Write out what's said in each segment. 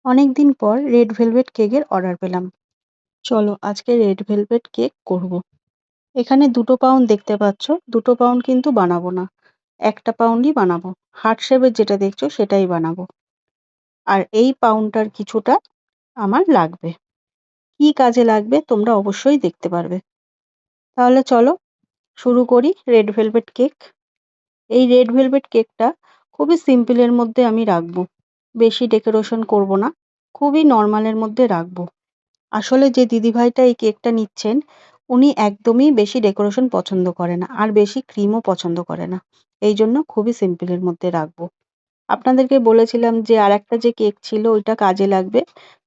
অনেকদিন পর red velvet কেকের অর্ডার পেলাম। চলো আজকে রেড ভেলভেট কেক করব। এখানে 2 পাউন্ড দেখতে পাচ্ছ, 2 পাউন্ড কিন্তু বানাবো না, 1 পাউন্ডই বানাবো। হার্ট শেপের যেটা দেখছো সেটাই বানাবো। আর এই পাউন্ডটার কিছুটা আমার লাগবে। কি কাজে লাগবে তোমরা অবশ্যই দেখতে পারবে। তাহলে চলো শুরু করি রেড ভেলভেট কেক। এই রেড ভেলভেট কেকটা খুবই সিম্পলের মধ্যে আমি রাখবো, বেশি ডেকোরেশন করব না, খুবই নর্মালের মধ্যে রাখবো। আসলে যে দিদিভাইটা এই কেকটা নিচ্ছেন, উনি একদমই বেশি ডেকোরেশন পছন্দ করে না, আর বেশি ক্রিমও পছন্দ করে না। এই জন্য খুবই সিম্পলের মধ্যে রাখবো। আপনাদেরকে বলেছিলাম যে আরেকটা যে কেক ছিল ওইটা কাজে লাগবে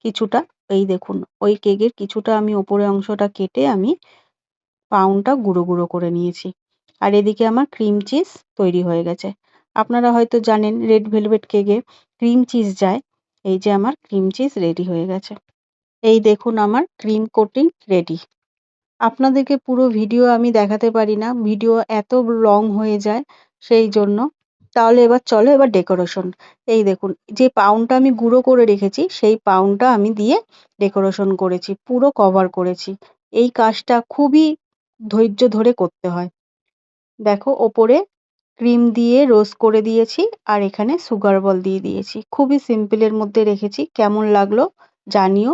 কিছুটা। এই দেখুন, ওই কেকের কিছুটা আমি ওপরের অংশটা কেটে আমি পাউন্ডটা গুঁড়ো গুঁড়ো করে নিয়েছি। আর এদিকে আমার ক্রিম চিজ তৈরি হয়ে গেছে। আপনারা হয়তো জানেন রেড ভেলভেট কেকে ক্রিম চিজ যায়। এই যে আমার ক্রিম চিজ রেডি হয়ে গেছে। এই দেখুন আমার ক্রিম কোটিং রেডি। আপনাদেরকে পুরো ভিডিও আমি দেখাতে পারি না, ভিডিও এত লং হয়ে যায় সেই জন্য। তাহলে এবার চলো এবার ডেকোরেশন। এই দেখুন, যে পাউন্ডটা আমি গুঁড়ো করে রেখেছি সেই পাউন্ডটা আমি দিয়ে ডেকোরেশন করেছি, পুরো কভার করেছি। এই কাজটা খুবই ধৈর্য ধরে করতে হয়। দেখো ওপরে ক্রিম দিয়ে রোস্ট করে দিয়েছি, আর এখানে সুগার বল দিয়ে দিয়েছি। খুবই সিম্পলের মধ্যে রেখেছি। কেমন লাগলো জানিও।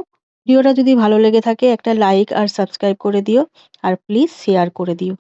ভিডিওটা যদি ভালো লেগে থাকে একটা লাইক আর সাবস্ক্রাইব করে দিও, আর প্লিজ শেয়ার করে দিও।